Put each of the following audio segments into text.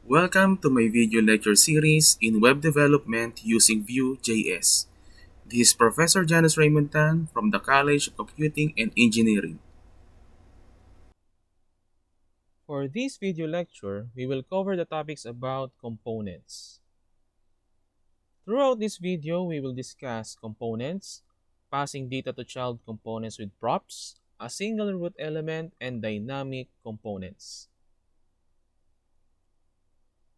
Welcome to my video lecture series in web development using Vue.js. This is Professor Janice Raymond Tan from the College of Computing and Engineering. For this video lecture, we will cover the topics about components. Throughout this video, we will discuss components, passing data to child components with props, a single root element, and dynamic components.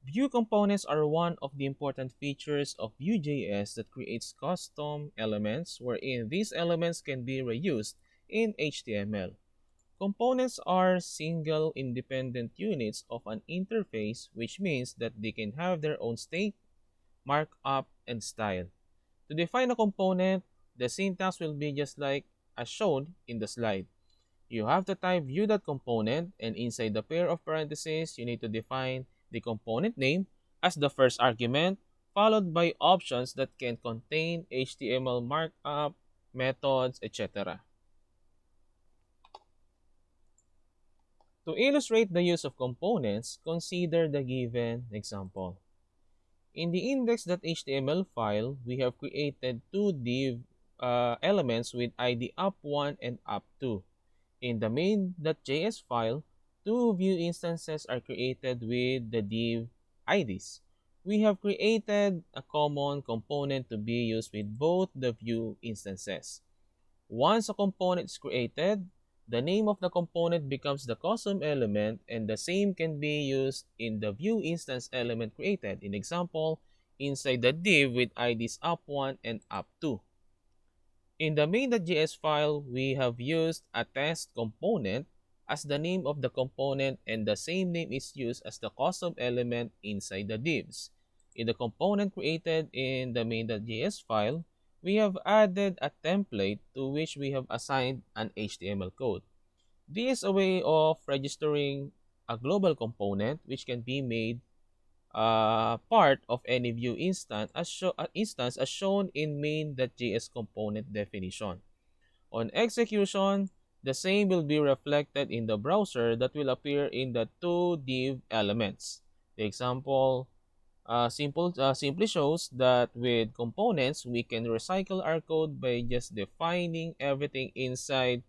Vue components are one of the important features of Vue.js that creates custom elements wherein these elements can be reused in HTML. Components are single independent units of an interface, which means that they can have their own state, markup, and style. To define a component, the syntax will be just like as shown in the slide. You have to type view.component, and inside the pair of parentheses, you need to define the component name as the first argument, followed by options that can contain HTML markup, methods, etc. To illustrate the use of components, consider the given example. In the index.html file, we have created two div elements with ID up1 and up2. In the main.js file, two Vue instances are created with the div IDs. We have created a common component to be used with both the Vue instances. Once a component is created, the name of the component becomes the custom element, and the same can be used in the Vue instance element created. In example, inside the div with IDs up1 and up2. In the main.js file, we have used a test component as the name of the component, and the same name is used as the custom element inside the divs. In the component created in the main.js file, we have added a template to which we have assigned an HTML code. This is a way of registering a global component which can be made part of any Vue instance as shown in main.js component definition. On execution, the same will be reflected in the browser that will appear in the two div elements. The example simply shows that with components, we can recycle our code by just defining everything inside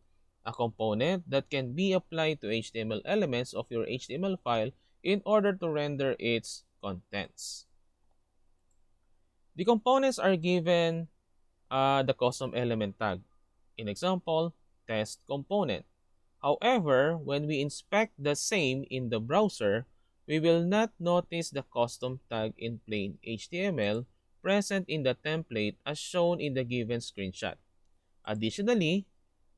a component that can be applied to HTML elements of your HTML file in order to render its contents. The components are given the custom element tag. In example, test component. However, when we inspect the same in the browser, we will not notice the custom tag in plain HTML present in the template as shown in the given screenshot. Additionally,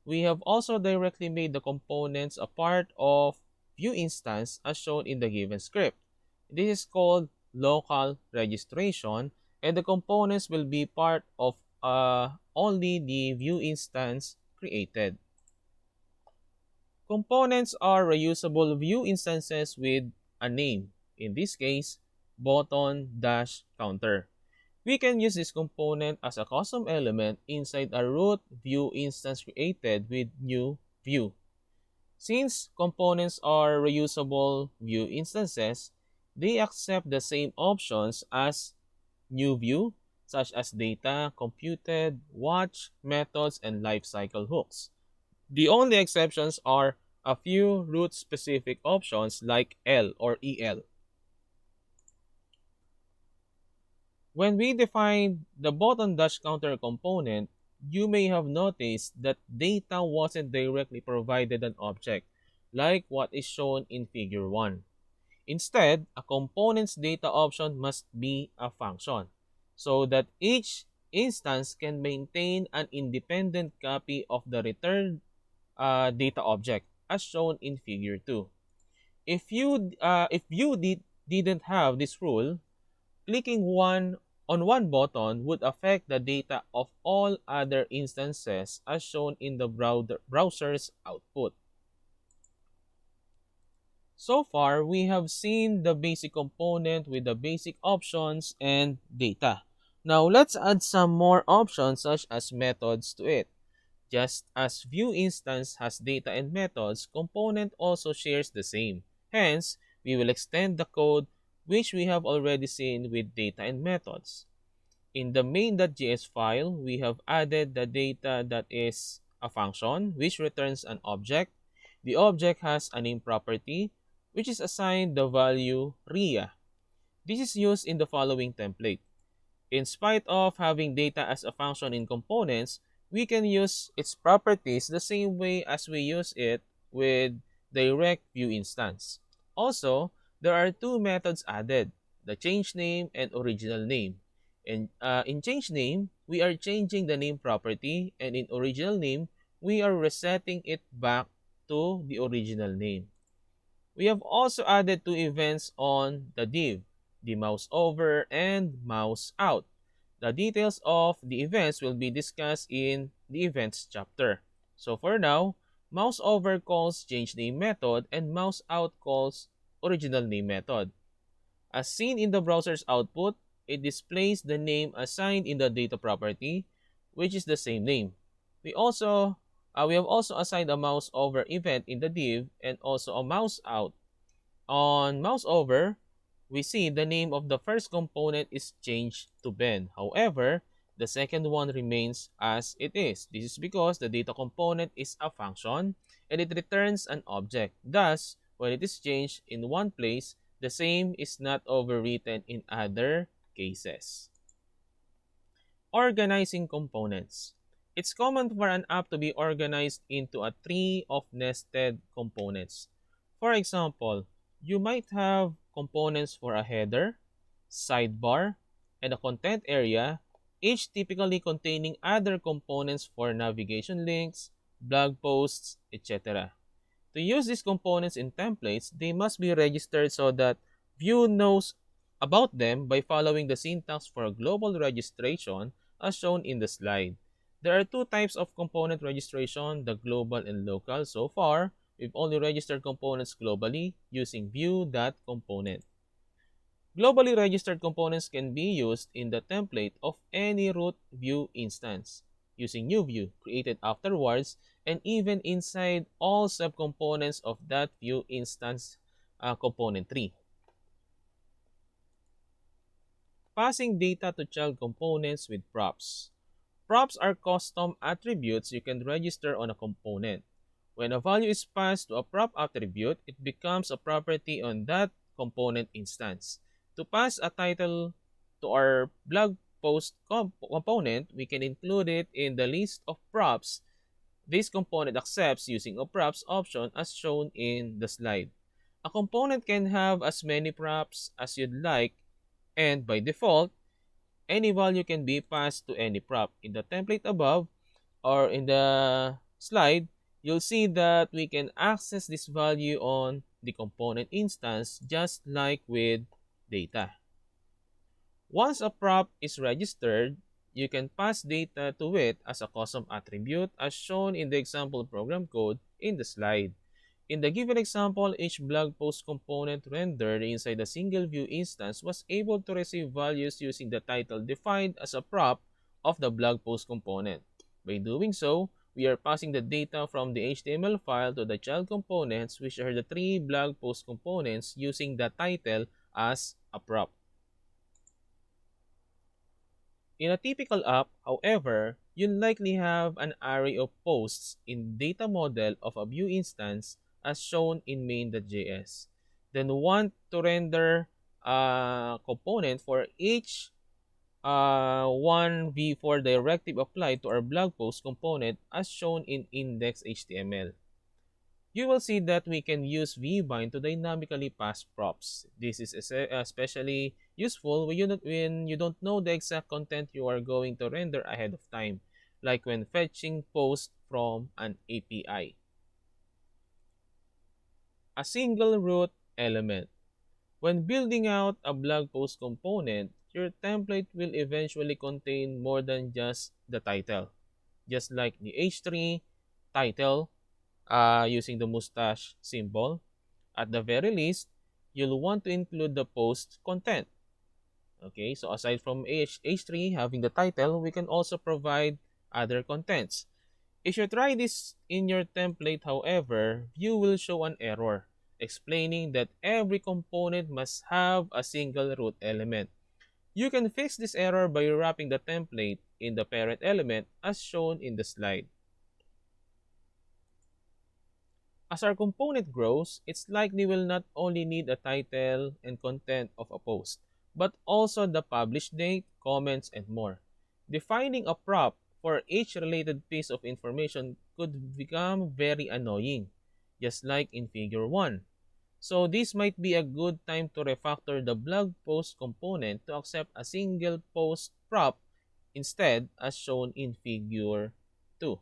we have also directly made the components a part of Vue instance as shown in the given script. This is called local registration, and the components will be part of only the Vue instance created. Components are reusable Vue instances with a name, in this case, button-counter. We can use this component as a custom element inside a root Vue instance created with new Vue. Since components are reusable Vue instances, they accept the same options as new Vue, such as data, computed, watch, methods, and lifecycle hooks. The only exceptions are a few root-specific options like L or EL. When we define the button-counter component, you may have noticed that data wasn't directly provided an object, like what is shown in Figure 1. Instead, a component's data option must be a function, so that each instance can maintain an independent copy of the returned data object, as shown in Figure 2. If you didn't have this rule, clicking one button would affect the data of all other instances as shown in the browser's output. So far, we have seen the basic component with the basic options and data. Now, let's add some more options such as methods to it. Just as Vue instance has data and methods, component also shares the same. Hence, we will extend the code which we have already seen with data and methods. In the main.js file, we have added the data that is a function which returns an object. The object has a name property which is assigned the value RIA. This is used in the following template. In spite of having data as a function in components, we can use its properties the same way as we use it with direct view instance. Also, there are two methods added, the change name and original name. In change name, we are changing the name property, and in original name, we are resetting it back to the original name. We have also added two events on the div, the mouse over and mouse out. The details of the events will be discussed in the events chapter. So for now, mouse over calls change name method and mouse out calls original name method. As seen in the browser's output, it displays the name assigned in the data property, which is the same name. We have also assigned a mouse over event in the div and also a mouse out. On mouse over, we see the name of the first component is changed to Ben. However, the second one remains as it is. This is because the data component is a function and it returns an object. Thus, when it is changed in one place, the same is not overwritten in other cases. Organizing components. It's common for an app to be organized into a tree of nested components. For example, you might have components for a header, sidebar, and a content area, each typically containing other components for navigation links, blog posts, etc. To use these components in templates, they must be registered so that Vue knows about them by following the syntax for global registration as shown in the slide. There are two types of component registration, the global and local. So far, we've only registered components globally using Vue.component. Globally registered components can be used in the template of any root Vue instance using new Vue created afterwards and even inside all subcomponents of that Vue instance component tree. Passing data to child components with props. Props are custom attributes you can register on a component. When a value is passed to a prop attribute, it becomes a property on that component instance. To pass a title to our blog post component, we can include it in the list of props this component accepts using a props option as shown in the slide. A component can have as many props as you'd like, and by default, any value can be passed to any prop. In the template above or in the slide, you'll see that we can access this value on the component instance just like with data. Once a prop is registered, you can pass data to it as a custom attribute as shown in the example program code in the slide. In the given example, each blog post component rendered inside a single view instance was able to receive values using the title defined as a prop of the blog post component. By doing so, we are passing the data from the HTML file to the child components, which are the three blog post components using the title as a prop. In a typical app, however, you'll likely have an array of posts in data model of a view instance as shown in main.js. Then want to render a component for each one v4 directive applied to our blog post component as shown in index.html. You will see that we can use vbind to dynamically pass props. This is especially useful when you don't know the exact content you are going to render ahead of time, like when fetching posts from an API. A single root element. When building out a blog post component, your template will eventually contain more than just the title, just like the H3 title using the mustache symbol. At the very least, you'll want to include the post content. Okay, so aside from H3 having the title, we can also provide other contents. If you try this in your template, however, Vue will show an error. explaining that every component must have a single root element. You can fix this error by wrapping the template in the parent element as shown in the slide. As our component grows, it's likely we'll not only need a title and content of a post, but also the publish date, comments, and more. Defining a prop for each related piece of information could become very annoying, just like in Figure 1. So this might be a good time to refactor the blog post component to accept a single post prop instead as shown in Figure 2.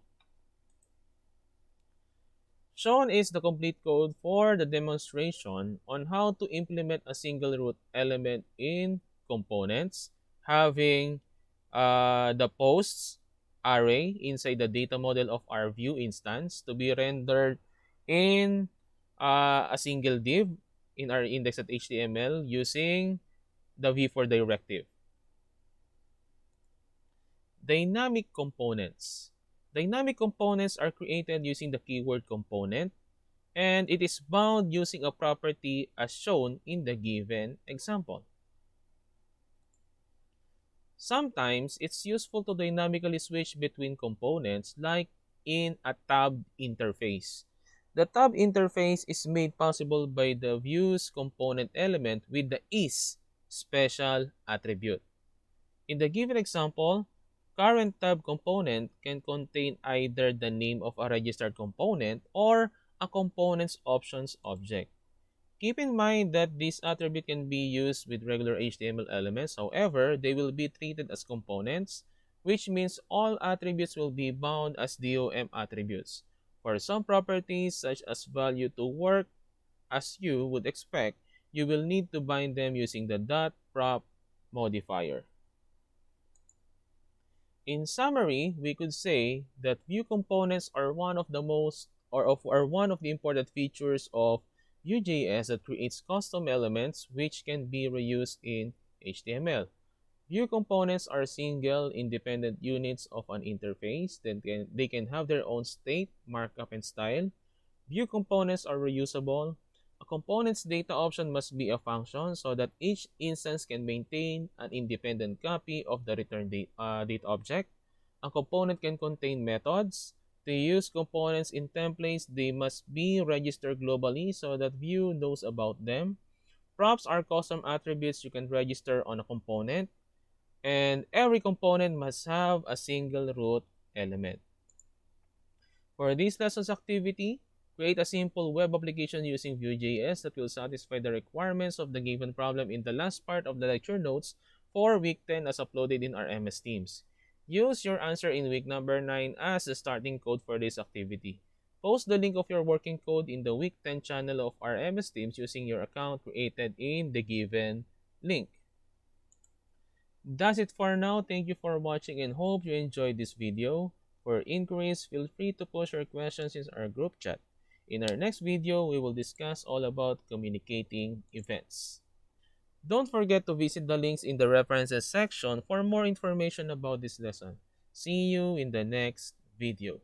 Shown is the complete code for the demonstration on how to implement a single root element in components, having the posts array inside the data model of our view instance to be rendered in a single div in our index.html using the v4 directive. Dynamic components. Dynamic components are created using the keyword component, and it is bound using a property as shown in the given example. Sometimes it's useful to dynamically switch between components like in a tab interface. The tab interface is made possible by the view's component element with the is special attribute. In the given example, current tab component can contain either the name of a registered component or a component's options object. Keep in mind that this attribute can be used with regular HTML elements. However, they will be treated as components, which means all attributes will be bound as DOM attributes. For some properties, such as value to work, as you would expect, you will need to bind them using the .prop modifier. In summary, we could say that view components are one of the most are one of the important features of Vue.js that creates custom elements which can be reused in HTML. View components are single, independent units of an interface that they can have their own state, markup, and style. View components are reusable. A component's data option must be a function so that each instance can maintain an independent copy of the return date object. A component can contain methods. To use components in templates, they must be registered globally so that Vue knows about them. Props are custom attributes you can register on a component, and every component must have a single root element. For this lesson's activity, create a simple web application using Vue.js that will satisfy the requirements of the given problem in the last part of the lecture notes for week 10 as uploaded in our MS Teams. Use your answer in week number 9 as the starting code for this activity. Post the link of your working code in the week 10 channel of our MS Teams using your account created in the given link. That's it for now. Thank you for watching and hope you enjoyed this video. For inquiries, feel free to post your questions in our group chat. In our next video, we will discuss all about communicating events. Don't forget to visit the links in the references section for more information about this lesson. See you in the next video.